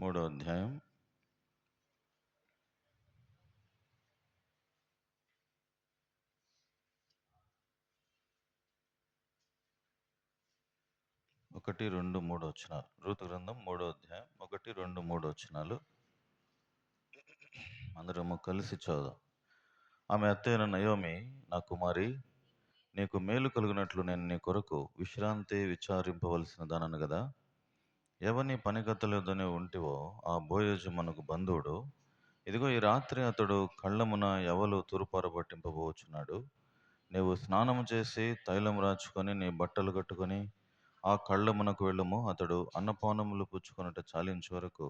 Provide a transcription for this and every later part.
మూడో అధ్యాయం 1, 2, 3 వచనాలు. రూతు గ్రంథం 3వ అధ్యాయం 1, 2, 3 వచనాలు అందరము కలిసి చదువు. ఆమె అత్తయ్యైన నయోమి, నా కుమారి, నీకు మేలు కలుగునట్లు నేను నీ కొరకు విశ్రాంతి విచారింపవలసిన దానను గదా. ఎవని పనికత్తలేదని ఉంటివో ఆ బోయజు మనకు బంధువుడు. ఇదిగో ఈ రాత్రి అతడు కళ్ళమున ఎవలు తూర్పారబట్టింపబోచున్నాడు. నీవు స్నానము చేసి తైలం రాచుకొని నీ బట్టలు కట్టుకొని ఆ కళ్ళమునకు వెళ్ళుము. అతడు అన్నపానములు పుచ్చుకొనుట చాలించే వరకు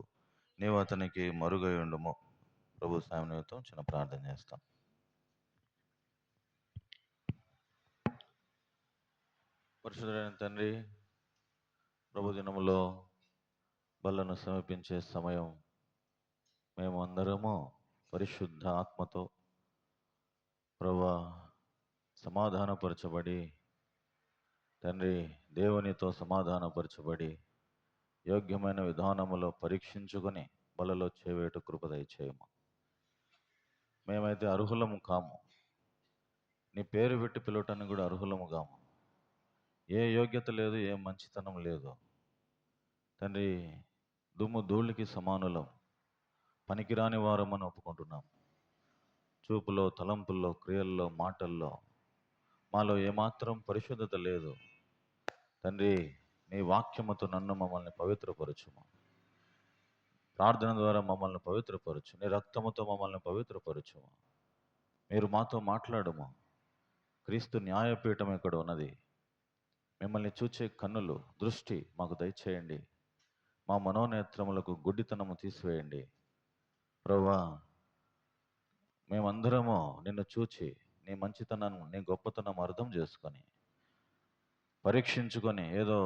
నీవు అతనికి మరుగై ఉండుము. ప్రభు సాయం నిమిత్తం చిన్న ప్రార్థన చేస్తాం. పరిశుద్ధుడైన తండ్రి, ప్రభు దినములో బలను సమర్పించే సమయం మేము అందరము పరిశుద్ధ ఆత్మతో ప్రభువా సమాధానపరచబడి, తండ్రి దేవునితో సమాధానపరచబడి యోగ్యమైన విధానములో పరీక్షించుకొని బలలో చేవేటు కృప దయచేయము. మేమైతే అర్హులము కాము, నీ పేరు పెట్టి పిలవటానికి కూడా అర్హులము కాము. ఏ యోగ్యత లేదు, ఏ మంచితనం లేదు తండ్రి. దుమ్ము ధూళికి సమానులం, పనికిరాని వారమని ఒప్పుకుంటున్నాం. చూపులో, తలంపుల్లో, క్రియల్లో, మాటల్లో మాలో ఏమాత్రం పరిశుద్ధత లేదు తండ్రి. నీ వాక్యముతో నన్ను మమ్మల్ని పవిత్రపరచుము. ప్రార్థన ద్వారా మమ్మల్ని పవిత్రపరచు. నీ రక్తముతో మమ్మల్ని పవిత్రపరచుము. మీరు మాతో మాట్లాడము. క్రీస్తు న్యాయపీఠం ఇక్కడ ఉన్నది. మిమ్మల్ని చూచే కన్నులు, దృష్టి మాకు దయచేయండి. మా మనోనేత్రములకు గుడ్డితనము తీసివేయండి. ప్రభువా, మేమందరము నిన్ను చూచి నీ మంచితనాన్ని, నీ గొప్పతనం అర్థం చేసుకొని పరీక్షించుకొని ఏదో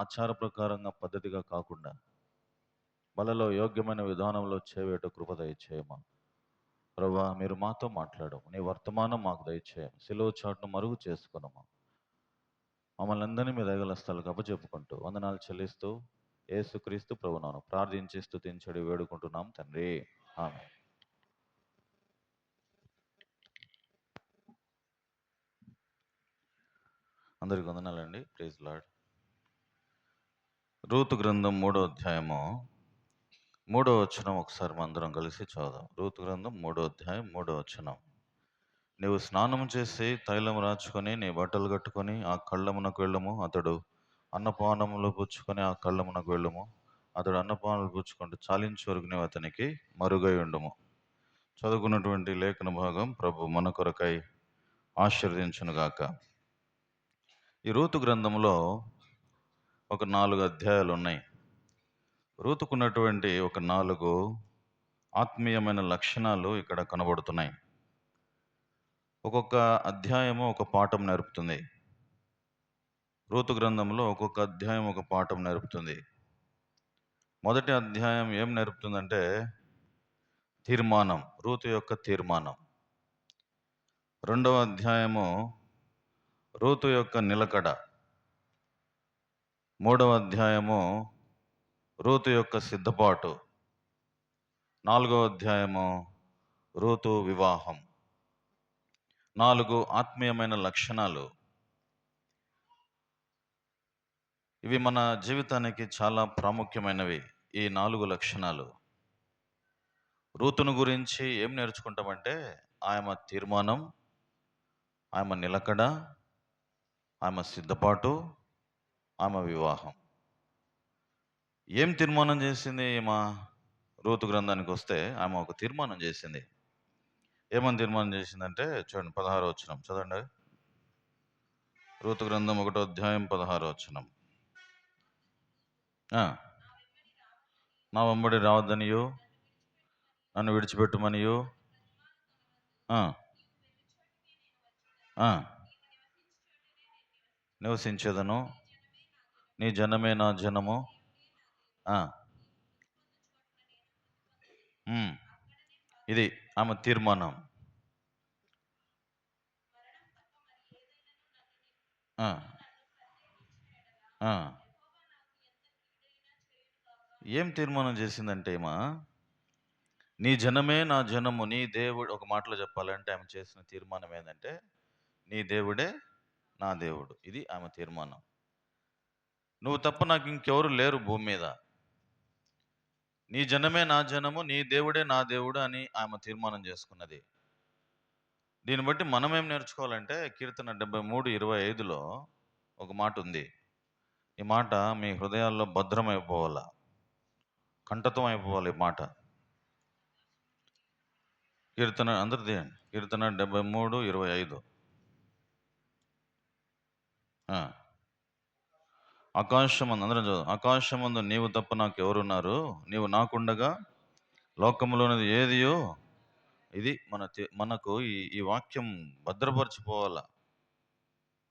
ఆచార ప్రకారంగా పద్ధతిగా కాకుండా బలలో యోగ్యమైన విధానంలో చేవేట కృప దయచేయమా. ప్రభువా, మీరు మాతో మాట్లాడము. నీ వర్తమానం మాకు దయచేయము. సిలువ చాటును మరుగు చేసుకున్నాము. మమ్మల్ని అందరినీ మీ దయగల స్థలకు అప్పచెప్పుకుంటూ వందనాలు చెల్లిస్తూ యేసుక్రీస్తు ప్రభువును ప్రార్థించి స్తుతించడి వేడుకుంటున్నాం తండ్రి, ఆమేన్. అందరికి వందనాలండి. Praise lord. రూతు గ్రంథం 3వ అధ్యాయము 3వ వచనం ఒకసారి అందరం కలిసి చదువుదాం. రూతు గ్రంథం 3వ అధ్యాయం 3వ వచనం. నీవు స్నానం చేసి తైలం రాచుకొని నీ బట్టలు కట్టుకొని ఆ కళ్ళమునకు వెళ్ళము. అతడు అన్నపానములు పుచ్చుకొని ఆ కళ్ళమునకు వెళ్ళము. అతడు అన్నపానములు పుచ్చుకుంటూ చాలించే వరకు నీవు అతనికి మరుగై ఉండుము. చదువుకున్నటువంటి లేఖన భాగం ప్రభు మన కొరకై ఆశీర్వదించునుగాక. ఈ రూతు గ్రంథంలో ఒక 4 అధ్యాయాలు ఉన్నాయి. రూతుకున్నటువంటి ఒక 4 ఆత్మీయమైన లక్షణాలు ఇక్కడ కనబడుతున్నాయి. ఒక్కొక్క అధ్యాయము ఒక పాఠం నేర్పుతుంది. రూతు గ్రంథంలో ఒక్కొక్క అధ్యాయం ఒక పాఠం నేర్పుతుంది. మొదటి అధ్యాయం ఏం నేర్పుతుందంటే తీర్మానం, రూతు యొక్క తీర్మానం. రెండవ అధ్యాయము రూతు యొక్క నిలకడ. మూడవ అధ్యాయము రూతు యొక్క సిద్ధపాటు. 4వ అధ్యాయము రూతు వివాహం. 4 ఆత్మీయమైన లక్షణాలు. ఇవి మన జీవితానికి చాలా ప్రాముఖ్యమైనవి. ఈ 4 లక్షణాలు. రూతును గురించి ఏం నేర్చుకుంటామంటే ఆమె తీర్మానం, ఆమె నిలకడ, ఆమె సిద్ధపాటు, ఆమె వివాహం. ఏం తీర్మానం చేసింది ఈమె? రూతు గ్రంథానికి వస్తే ఆమె ఒక తీర్మానం చేసింది. ఏమని తీర్మానం చేసిందంటే చూడండి, 16వ వచనం చదవండి. రూతు గ్రంథం 1వ అధ్యాయం 16వ వచనం. నా వెంబడి రావద్దనియు, నన్ను విడిచిపెట్టుమనియు, నివసించేదను, నీ జనమే నా జనము. ఇది ఆమె తీర్మానం. ఏం తీర్మానం చేసిందంటే నీ జనమే నా జనము, నీ దేవుడు. ఒక మాటలో చెప్పాలంటే ఆమె చేసిన తీర్మానం ఏంటంటే, నీ దేవుడే నా దేవుడు. ఇది ఆమె తీర్మానం. నువ్వు తప్ప నాకు ఇంకెవరు లేరు భూమి మీద. నీ జనమే నా జనము, నీ దేవుడే నా దేవుడు అని ఆమె తీర్మానం చేసుకున్నది. దీన్ని బట్టి మనం ఏం నేర్చుకోవాలంటే, కీర్తన 73:25లో ఒక మాట ఉంది. ఈ మాట మీ హృదయాల్లో భద్రమైపోవాలా, కంఠతం అయిపోవాలి ఈ మాట. కీర్తన అందరు తీయండి. కీర్తన 73:25. ఆకాశమందు, అందరం చదువు. ఆకాశమందు నీవు తప్ప నాకు ఎవరున్నారు, నీవు నాకుండగా లోకములోనిది ఏదియో. ఇది మనకు ఈ వాక్యం భద్రపరచిపోవాలా,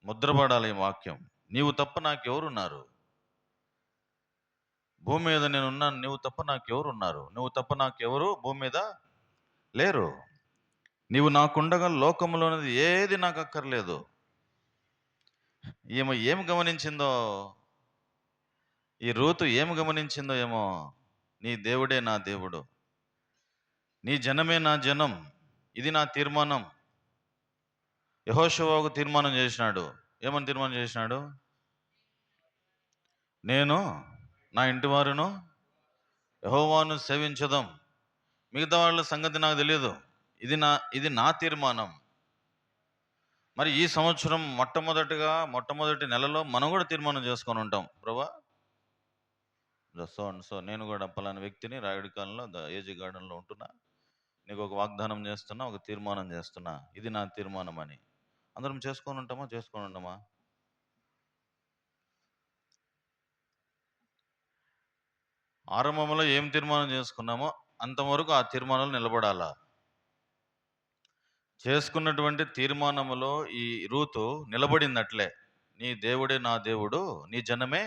ముద్రపడాలి ఈ వాక్యం. నీవు తప్ప నాకెవరున్నారు, భూమి మీద నేనున్నాను, నువ్వు తప్ప నాకెవరున్నారు, నువ్వు తప్ప నాకెవరు భూమి మీద లేరు. నీవు నాకుండగా లోకములోనిది ఏది నాకు అక్కర్లేదు. ఈమె ఏమి గమనించిందో, ఈ రూతు ఏమి గమనించిందో ఏమో, నీ దేవుడే నా దేవుడు, నీ జనమే నా జనం, ఇది నా తీర్మానం. యెహోషువ ఒక తీర్మానం చేసినాడు. ఏమని తీర్మానం చేసినాడు? నేను నా ఇంటి వారును యెహోవాను సేవించదాం, మిగతా వాళ్ళ సంగతి నాకు తెలియదు, ఇది నా తీర్మానం. మరి ఈ సంవత్సరం మొట్టమొదటి నెలలో మనం కూడా తీర్మానం చేసుకొని ఉంటాం. ప్రభా, సో నేను కూడా పలానా వ్యక్తిని రాయుడి కాలంలో ఏజీ గార్డెన్లో ఉంటున్నా, నీకు ఒక వాగ్దానం చేస్తున్నా, ఒక తీర్మానం చేస్తున్నా, ఇది నా తీర్మానం అని. అందరం చేసుకొని ఉంటామా? ఆరంభంలో ఏం తీర్మానం చేసుకున్నామో అంతవరకు ఆ తీర్మానాలు నిలబడాలా. చేసుకున్నటువంటి తీర్మానములో ఈ రూతు నిలబడినట్లే. నీ దేవుడే నా దేవుడు, నీ జనమే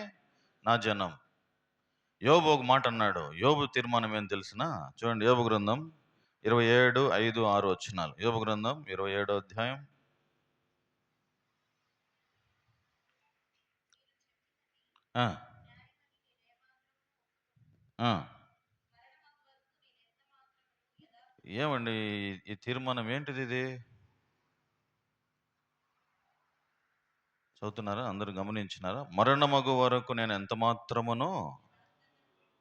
నా జనం. యోబు ఒక మాట అన్నాడు. యోబు తీర్మానం ఏం తెలిసిన చూడండి. యోబు గ్రంథం 27:5-6 వచనాలు. యోబు గ్రంథం 27వ అధ్యాయం. ఏమండి ఈ తీర్మానం ఏంటిది? ఇది చదువుతున్నారా? అందరూ గమనించినారా? మరణమగు వరకు నేను ఎంత మాత్రమును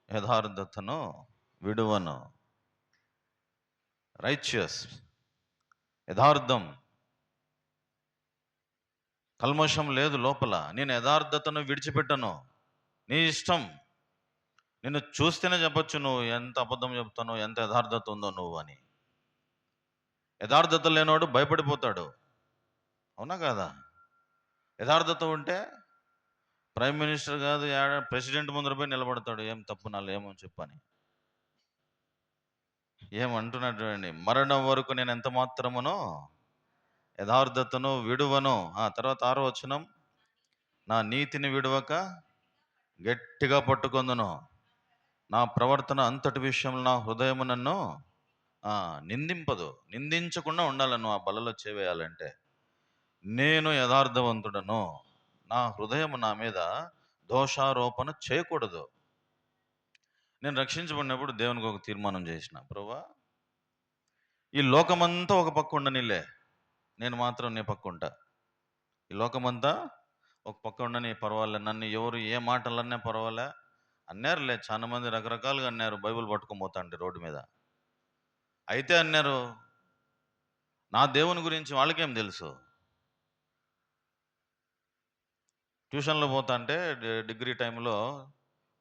యథార్థతను విడువను. రైచియస్, యథార్థం, కల్మషం లేదు లోపల. నేను యథార్థతను విడిచిపెట్టను. నీ ఇష్టం. నిన్ను చూస్తేనే చెప్పొచ్చు నువ్వు ఎంత అబద్ధం చెప్తానో, ఎంత యథార్థత ఉందో నువ్వు అని. యథార్థత లేనివాడు భయపడిపోతాడు. అవునా కాదా? యథార్థత ఉంటే ప్రైమ్ మినిస్టర్ కాదు, ప్రెసిడెంట్ ముందర పోయి నిలబడతాడు. ఏం తప్పు నాలో ఏమని చెప్పని. ఏమంటున్నాడు చూడండి. మరణం వరకు నేను ఎంత మాత్రమునో యథార్థతను విడువను. తర్వాత 6వ వచనం. నా నీతిని విడువక గట్టిగా పట్టుకొందును. నా ప్రవర్తన అంతటి విషయంలో నా హృదయము నన్ను నిందించకుండా ఉండాలను. ఆ బలలో చేవేయాలంటే నేను యథార్థవంతుడను, నా హృదయం నా మీద దోషారోపణ చేయకూడదు. నేను రక్షించబడినప్పుడు దేవునికి ఒక తీర్మానం చేసిన, ప్రభువా, ఈ లోకమంతా ఒక పక్క ఉండనిలే, నేను మాత్రం నీ పక్క ఉంటా. ఈ లోకమంతా ఒక పక్క ఉండని పర్వాలే, నన్ను ఎవరు ఏ మాటలన్నా పర్వాలే. అన్నారులే, చాలా మంది రకరకాలుగా అన్నారు. బైబిల్ పట్టుకొని పోతా అంటే రోడ్డు మీద అయితే అన్నారు. నా దేవుని గురించి వాళ్ళకేం తెలుసు? ట్యూషన్లో పోతా అంటే డిగ్రీ టైంలో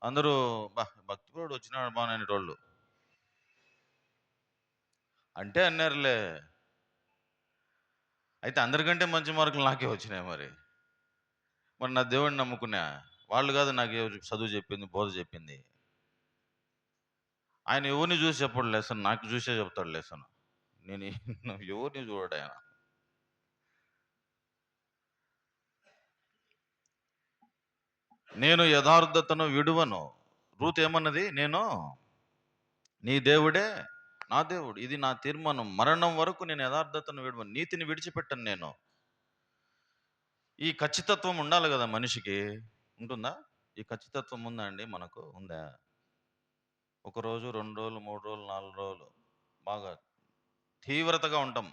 అందరూ భక్తిపరుడు వచ్చినాడు బాగానే రోళ్ళు అంటే అన్నారులే. అయితే అందరికంటే మంచి మార్కులు నాకే వచ్చినాయి. మరి నా దేవుడిని నమ్ముకున్నా. వాళ్ళు కాదు నాకు చదువు చెప్పింది, బోధ చెప్పింది. ఆయన ఎవరిని చూసి చెప్పాడు లెసన్, నాకు చూసే చెప్తాడు లెసన్. నేను ఎవరిని చూడడు ఆయన. నేను యథార్థతను విడువను. రూత్ ఏమన్నది? నేను నీ దేవుడే నా దేవుడు, ఇది నా తీర్మానం. మరణం వరకు నేను యథార్థతను విడువను, నీతిని విడిచిపెట్టను నేను. ఈ ఖచ్చితత్వం ఉండాలి కదా మనిషికి. ఉంటుందా? ఈ ఖచ్చితత్వం ఉందా అండి? మనకు ఉందా? ఒక రోజు, 2 రోజులు, 3 రోజులు, 4 రోజులు బాగా తీవ్రతగా ఉంటాం.